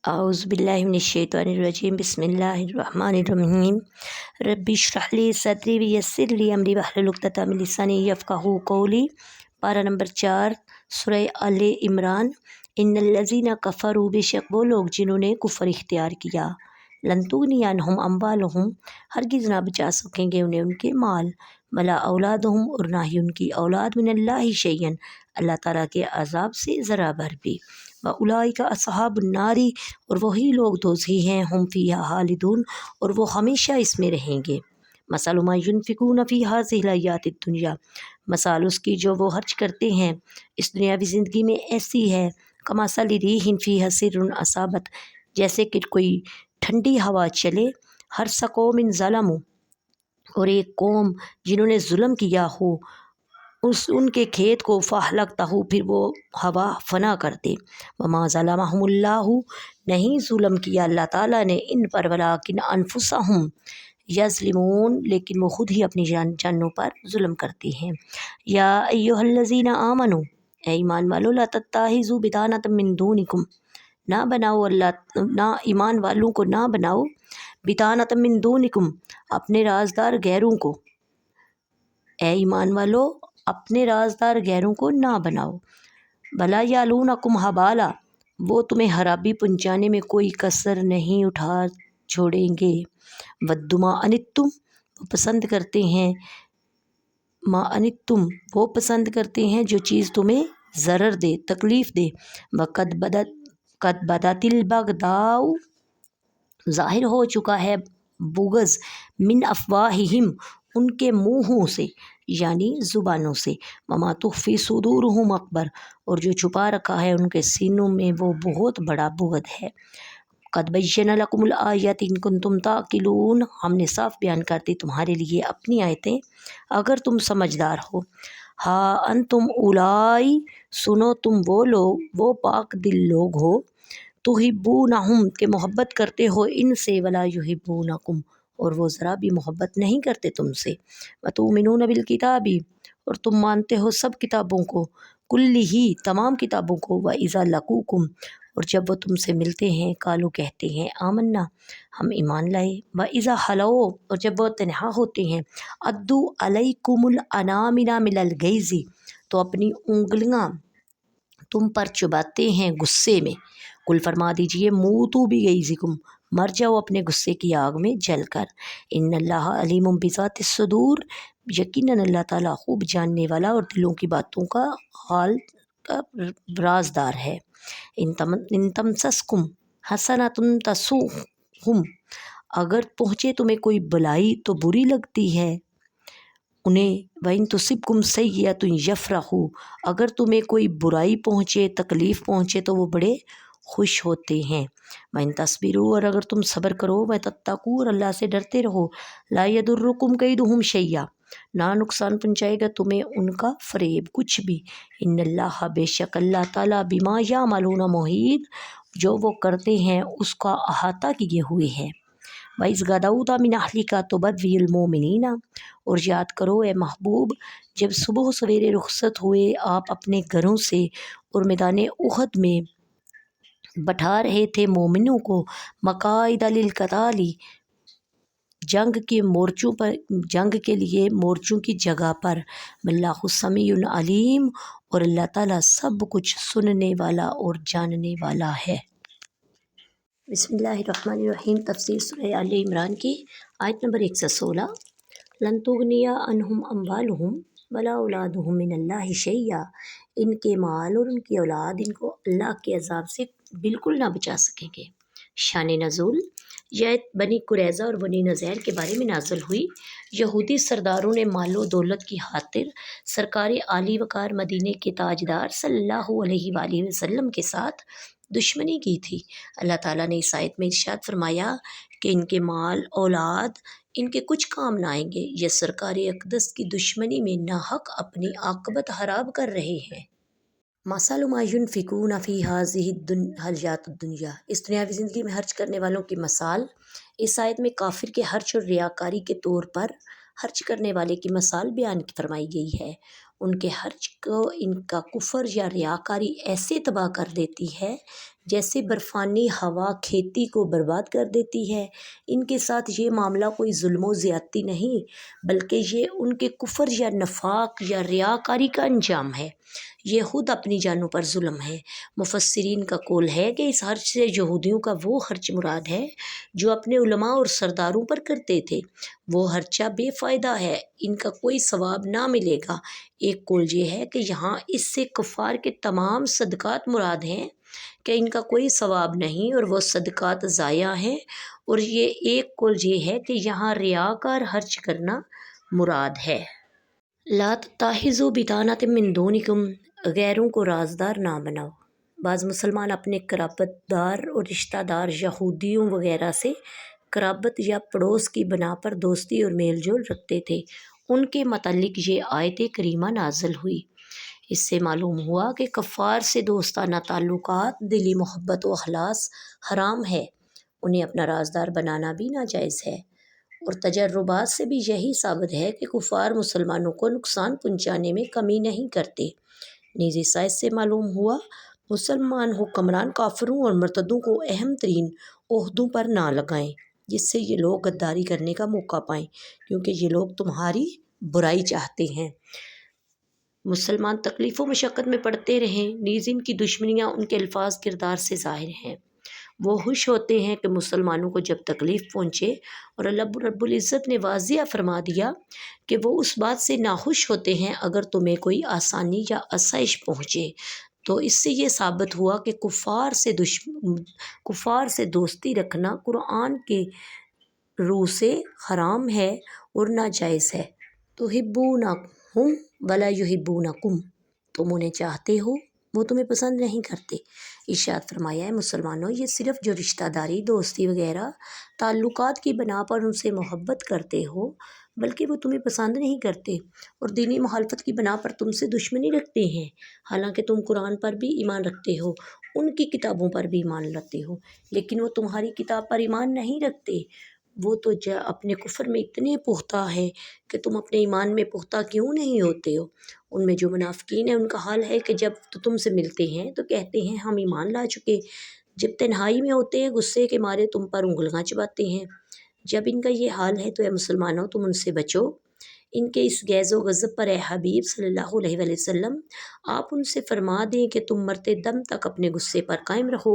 اعوذ باللہ من الشیطان الرجیم بسم اللہ الرحمن الرحیم رب اشرح لی صدری ویسر لی امری واحلل عقدۃ من لسانی یفقہوا قولی۔ پارہ نمبر 4 سورہ آل عمران۔ ان الذین کفروا، بے شک وہ لوگ جنہوں نے کفر اختیار کیا، لن تغنی عنہم اموالہم، ہرگز نہ بچا سکیں گے انہیں ان کے مال، ولا اولادہم، اور نہ ہی ان کی اولاد، من اللہ شیئا، اللہ تعالیٰ کے عذاب سے ذرا بھر بھی، وَأُولَٰئِکَ أَصْحَابُ النَّارِ، اور وہی لوگ دوزخی ہیں، ہم فیہا خالدون، اور وہ ہمیشہ اس میں رہیں گے۔ مثل ما ينفقون فی هذه الحیات الدنیا، مثال اس کی جو وہ خرچ کرتے ہیں اس دنیاوی زندگی میں ایسی ہے، کمثل ریح فیہا سر اصابت، جیسے کہ کوئی ٹھنڈی ہوا چلے، ہر قوم ظلموا، اور ایک قوم جنہوں نے ظلم کیا ہو ان کے کھیت کو، فاہلکتہ، پھر وہ ہوا فنا کر دے، وما ظلمہم اللہ، نہیں ظلم کیا اللہ تعالیٰ نے ان پر، ولکن انفسہم یظلمون، لیکن وہ خود ہی اپنی جانوں پر ظلم کرتے ہیں۔ یا ایہا الذین آمنوا، اے ایمان والو، لا تتخذوا بطانۃ من دونکم، نہ بناؤ نہ ایمان والوں کو نہ بناؤ، بطانۃ من دونکم، اپنے رازدار غیروں کو، اے ایمان والو اپنے رازدار غیروں کو نہ بناؤ، ولا یعلونکم خبالا، وہ تمہیں خرابی پہنچانے میں کوئی کسر نہیں چھوڑیں گے، ودوا ما عنتم، وہ پسند کرتے ہیں، ما عنتم، وہ پسند کرتے ہیں جو چیز تمہیں ضرر دے، تکلیف دے، وقد بدت البغضاء، ظاہر ہو چکا ہے بغض، من افواہہم، ان کے منہوں سے، یعنی زبانوں سے، وما تخفی صدورہم اکبر، اور جو چھپا رکھا ہے ان کے سینوں میں وہ بہت بڑا بغض ہے۔ قد بینا لکم الآیات ان کنتم تعقلون، ہم نے صاف بیان کر دی تمہارے لیے اپنی آیتیں اگر تم سمجھدار ہو۔ ہاں انتم اولائی، سنو تم وہ لوگ، وہ پاک دل لوگ ہو، تحبونہم، کہ محبت کرتے ہو ان سے، ولا یحبونکم، اور وہ ذرا بھی محبت نہیں کرتے تم سے، وتؤمنون بالکتاب، اور تم مانتے ہو سب کتابوں کو، کلہ، تمام کتابوں کو، وَإِذَا لَقُوكُمْ، اور جب وہ تم سے ملتے ہیں، قالوا، کہتے ہیں، آمنا، ہم ایمان لائے، وَإِذَا خَلَوْا، اور جب وہ تنہا ہوتے ہیں، عَضُّوا عَلَيْكُمُ الْأَنَامِلَ مِنَ الْغَيْظِ، تو اپنی انگلیاں تم پر چباتے ہیں غصے میں، قل فرما دیجئے، موتوا بغیظکم، مر جاؤ اپنے غصے کی آگ میں جل کر، ان اللہ علیم بذات الصدور، یقیناً اللہ تعالیٰ خوب جاننے والا اور دلوں کی باتوں کا حال کا رازدار ہے۔ ان تمسسکم حسنۃ تسؤہم، اگر پہنچے تمہیں کوئی بلائی تو بری لگتی ہے انہیں، وَإِن تُصِبْكُمْ سَیِّئَةٌ یفرحوا، اگر تمہیں کوئی برائی پہنچے، تکلیف پہنچے تو وہ بڑے خوش ہوتے ہیں، وَإِن تَصْبِرُوا، اور اگر تم صبر کرو، وَتَتَّقُوا، اور اللہ سے ڈرتے رہو، لَا يَضُرُّكُمْ كَیْدُهُمْ شَیْئًا، نہ نقصان پہنچائے گا تمہیں ان کا فریب کچھ بھی، ان اللہ، بے شک اللہ تعالیٰ، بما یعملون محیط، جو وہ کرتے ہیں اس کا احاطہ کیے ہوئے ہے۔ وَإِذْ غَدَوْتَ مِنْ أَهْلِكَ تُبَوِّئُ الْمُؤْمِنِينَ، اور یاد کرو اے محبوب، جب صبح سویرے رخصت ہوئے آپ اپنے گھروں سے اور میدان احد میں بٹھا رہے تھے مومنوں کو، مقاعد للقتال، جنگ کے لیے مورچوں کی جگہ پر، واللہ سمیع علیم، اور اللہ تعالیٰ سب کچھ سننے والا اور جاننے والا ہے۔ بسم اللہ الرحمن الرحیم۔ تفسیر سورہ آل عمران کی آیت نمبر 116۔ لن تغنی عنہم اموالہم ولا اولادہم من اللہ شیئا، ان کے مال اور ان کی اولاد ان کو اللہ کے عذاب سے بالکل نہ بچا سکیں گے۔ شان نزول، یہ آیت بنی قریظہ اور بنی نذیر کے بارے میں نازل ہوئی۔ یہودی سرداروں نے مال و دولت کی خاطر سرکار عالی وقار مدینے کے تاجدار صلی اللہ علیہ وآلہ وسلم کے ساتھ دشمنی کی تھی۔ اللہ تعالیٰ نے اس آیت میں ارشاد فرمایا کہ ان کے مال اولاد ان کے کچھ کام نہ آئیں گے، یہ سرکار اقدس کی دشمنی میں ناحق اپنی عاقبت خراب کر رہے ہیں۔ مثل ما ينفقون فی هذه الحیات الدنیا، اس دنیاوی زندگی میں خرچ کرنے والوں کی مثال اس آیت میں کافر کے خرچ اور ریاکاری کے طور پر خرچ کرنے والے کی مثال بیان فرمائی گئی ہے۔ ان کے حرج کو ان کا کفر یا ریاکاری ایسے تباہ کر دیتی ہے جیسے برفانی ہوا کھیتی کو برباد کر دیتی ہے۔ ان کے ساتھ یہ معاملہ کوئی ظلم و زیادتی نہیں بلکہ یہ ان کے کفر یا نفاق یا ریاکاری کا انجام ہے۔ یہ خود اپنی جانوں پر ظلم ہے۔ مفسرین کا قول ہے کہ اس حرج سے یہودیوں کا وہ حرج مراد ہے جو اپنے علماء اور سرداروں پر کرتے تھے۔ وہ حرچہ بے فائدہ ہے، ان کا کوئی ثواب نہ ملے گا۔ ایک قول یہ ہے کہ یہاں اس سے کفار کے تمام صدقات مراد ہیں کہ ان کا کوئی ثواب نہیں اور وہ صدقات ضائع ہیں، اور یہ ایک قول یہ ہے کہ یہاں ریاکار حرچ کرنا مراد ہے۔ لا تتخذوا بطانة من دونکم، غیروں کو رازدار نہ بناؤ۔ بعض مسلمان اپنے قرابت دار اور رشتہ دار یہودیوں وغیرہ سے قرابت یا پڑوس کی بنا پر دوستی اور میل جول رکھتے تھے۔ ان کے متعلق یہ آیت کریمہ نازل ہوئی۔ اس سے معلوم ہوا کہ کفار سے دوستانہ تعلقات، دلی محبت و اخلاص حرام ہے، انہیں اپنا رازدار بنانا بھی ناجائز ہے، اور تجربات سے بھی یہی ثابت ہے کہ کفار مسلمانوں کو نقصان پہنچانے میں کمی نہیں کرتے۔ نیز اس آیت سے معلوم ہوا مسلمان حکمران کافروں اور مرتدوں کو اہم ترین عہدوں پر نہ لگائیں جس سے یہ لوگ غداری کرنے کا موقع پائیں، کیونکہ یہ لوگ تمہاری برائی چاہتے ہیں۔ مسلمان تکلیف و مشقت میں پڑتے رہیں، نیز ان کی دشمنیاں ان کے الفاظ کردار سے ظاہر ہیں۔ وہ خوش ہوتے ہیں کہ مسلمانوں کو جب تکلیف پہنچے، اور اللہ رب العزت نے واضح فرما دیا کہ وہ اس بات سے ناخوش ہوتے ہیں اگر تمہیں کوئی آسانی یا آسائش پہنچے۔ تو اس سے یہ ثابت ہوا کہ کفار سے دوستی رکھنا قرآن کے روح سے حرام ہے اور ناجائز ہے۔ تحبونہم ولا یحبونکم، تم انہیں چاہتے ہو، وہ تمہیں پسند نہیں کرتے۔ ارشاد فرمایا ہے مسلمانوں، یہ صرف جو رشتہ داری، دوستی وغیرہ تعلقات کی بنا پر ان سے محبت کرتے ہو، بلکہ وہ تمہیں پسند نہیں کرتے اور دینی مخالفت کی بنا پر تم سے دشمنی رکھتے ہیں، حالانکہ تم قرآن پر بھی ایمان رکھتے ہو، ان کی کتابوں پر بھی ایمان رکھتے ہو، لیکن وہ تمہاری کتاب پر ایمان نہیں رکھتے۔ وہ تو اپنے کفر میں اتنے پختہ ہے کہ تم اپنے ایمان میں پختہ کیوں نہیں ہوتے ہو۔ ان میں جو منافقین ہیں ان کا حال ہے کہ جب تو تم سے ملتے ہیں تو کہتے ہیں ہم ایمان لا چکے، جب تنہائی میں ہوتے ہیں غصے کے مارے تم پر انگلیاں چباتے ہیں۔ جب ان کا یہ حال ہے تو اے مسلمانوں تم ان سے بچو۔ ان کے اس غیظ و غضب پر اے حبیب صلی اللہ علیہ وآلہ وسلم آپ ان سے فرما دیں کہ تم مرتے دم تک اپنے غصے پر قائم رہو،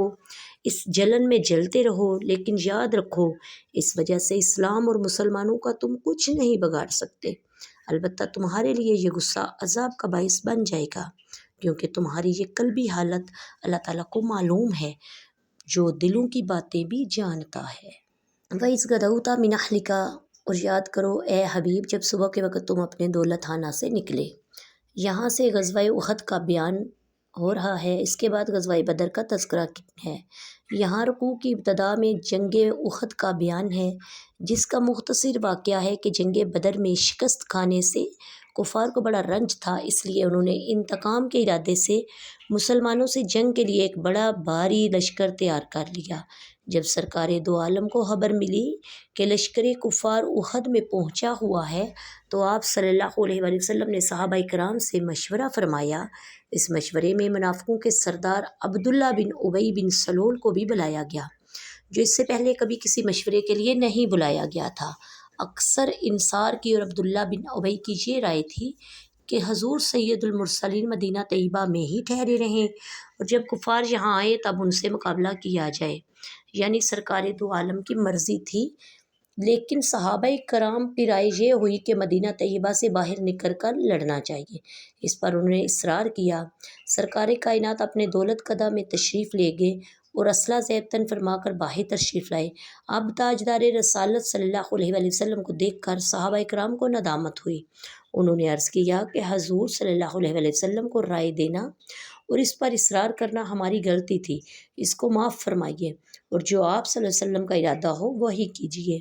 اس جلن میں جلتے رہو، لیکن یاد رکھو اس وجہ سے اسلام اور مسلمانوں کا تم کچھ نہیں بگاڑ سکتے، البتہ تمہارے لیے یہ غصہ عذاب کا باعث بن جائے گا، کیونکہ تمہاری یہ قلبی حالت اللہ تعالیٰ کو معلوم ہے جو دلوں کی باتیں بھی جانتا ہے۔ وَإِذْ غَدَوْتَ مِنْ أَهْلِكَ، اور یاد کرو اے حبیب جب صبح کے وقت تم اپنے دولت خانہ سے نکلے۔ یہاں سے غزوہ احد کا بیان ہو رہا ہے، اس کے بعد غزوہ بدر کا تذکرہ ہے۔ یہاں رکوع کی ابتدا میں جنگ احد کا بیان ہے، جس کا مختصر واقعہ ہے کہ جنگ بدر میں شکست کھانے سے کفار کو بڑا رنج تھا، اس لیے انہوں نے انتقام کے ارادے سے مسلمانوں سے جنگ کے لیے ایک بڑا بھاری لشکر تیار کر لیا۔ جب سرکار دو عالم کو خبر ملی کہ لشکر کفار احد میں پہنچا ہوا ہے تو آپ صلی اللہ علیہ وآلہ وسلم نے صحابہ کرام سے مشورہ فرمایا۔ اس مشورے میں منافقوں کے سردار عبداللہ بن ابی بن سلول کو بھی بلایا گیا، جو اس سے پہلے کبھی کسی مشورے کے لیے نہیں بلایا گیا تھا۔ اکثر انصار کی اور عبداللہ بن ابی کی یہ رائے تھی کہ حضور سید المرسلین مدینہ طیبہ میں ہی ٹھہرے رہیں اور جب کفار یہاں آئے تب ان سے مقابلہ کیا جائے، یعنی سرکار دو عالم کی مرضی تھی، لیکن صحابہ کرام کی رائے یہ ہوئی کہ مدینہ طیبہ سے باہر نکل کر لڑنا چاہیے۔ اس پر انہوں نے اصرار کیا۔ سرکار کائنات اپنے دولت قدہ میں تشریف لے گئے اور اسلحہ زیب تن فرما کر باہر تشریف لائے۔ اب تاجدار رسالت صلی اللہ علیہ وآلہ وسلم کو دیکھ کر صحابہ کرام کو ندامت ہوئی۔ انہوں نے عرض کیا کہ حضور صلی اللہ علیہ وآلہ وسلم کو رائے دینا اور اس پر اصرار کرنا ہماری غلطی تھی، اس کو معاف فرمائیے، اور جو آپ صلی اللہ علیہ وسلم کا ارادہ ہو وہی کیجیے،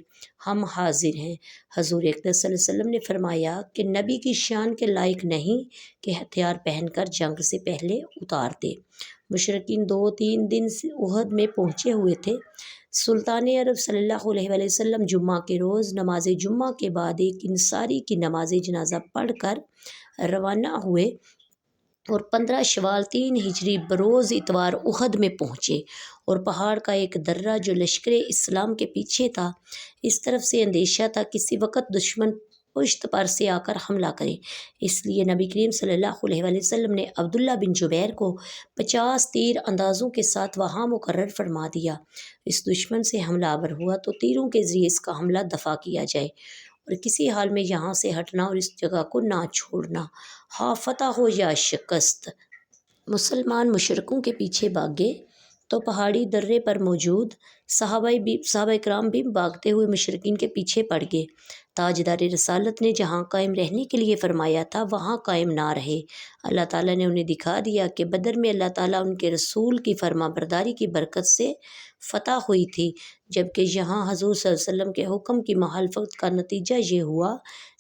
ہم حاضر ہیں۔ حضور اقدس صلی اللہ علیہ وسلم نے فرمایا کہ نبی کی شان کے لائق نہیں کہ ہتھیار پہن کر جنگ سے پہلے اتار دے۔ مشرکین 2-3 دن سے احد میں پہنچے ہوئے تھے۔ سلطان عرب صلی اللہ علیہ وآلہ وسلم جمعہ کے روز نماز جمعہ کے بعد ایک انصاری کی نماز جنازہ پڑھ کر روانہ ہوئے اور 15 شوال 3 ہجری بروز اتوار احد میں پہنچے، اور پہاڑ کا ایک درہ جو لشکر اسلام کے پیچھے تھا، اس طرف سے اندیشہ تھا کسی وقت دشمن پشت پر سے آ کر حملہ کرے، اس لیے نبی کریم صلی اللہ علیہ وآلہ وسلم نے عبداللہ بن جبیر کو 50 تیر اندازوں کے ساتھ وہاں مقرر فرما دیا۔ اس دشمن سے حملہ آور ہوا تو تیروں کے ذریعے اس کا حملہ دفع کیا جائے، اور کسی حال میں یہاں سے ہٹنا اور اس جگہ کو نہ چھوڑنا، ہاں فتح ہو یا شکست۔ مسلمان مشرکوں کے پیچھے بھاگ گئے تو پہاڑی درے پر موجود صحابہ کرام بھی بھاگتے ہوئے مشرکین کے پیچھے پڑ گئے۔ تاجدار رسالت نے جہاں قائم رہنے کے لیے فرمایا تھا وہاں قائم نہ رہے۔ اللہ تعالیٰ نے انہیں دکھا دیا کہ بدر میں اللہ تعالیٰ ان کے رسول کی فرما برداری کی برکت سے فتح ہوئی تھی، جبکہ یہاں حضور صلی اللہ علیہ وسلم کے حکم کی مخالفت کا نتیجہ یہ ہوا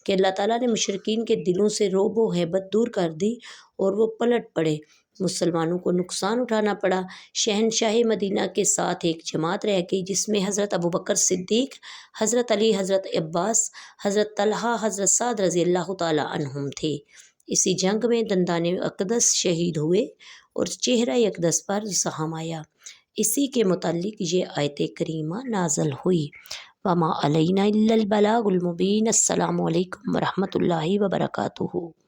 کہ اللہ تعالیٰ نے مشرکین کے دلوں سے رعب و ہیبت دور کر دی اور وہ پلٹ پڑے۔ مسلمانوں کو نقصان اٹھانا پڑا۔ شہنشاہ مدینہ کے ساتھ ایک جماعت رہ گئی جس میں حضرت ابوبکر صدیق، حضرت علی، حضرت عباس، حضرت طلحہ، حضرت سعد رضی اللہ تعالیٰ عنہم تھے۔ اسی جنگ میں دندان اقدس شہید ہوئے اور چہرہ اقدس پر زخم آیا۔ اسی کے متعلق یہ آیت کریمہ نازل ہوئی۔ وما علینا الا البلاغ المبین۔ السلام علیکم ورحمۃ اللہ وبرکاتہ۔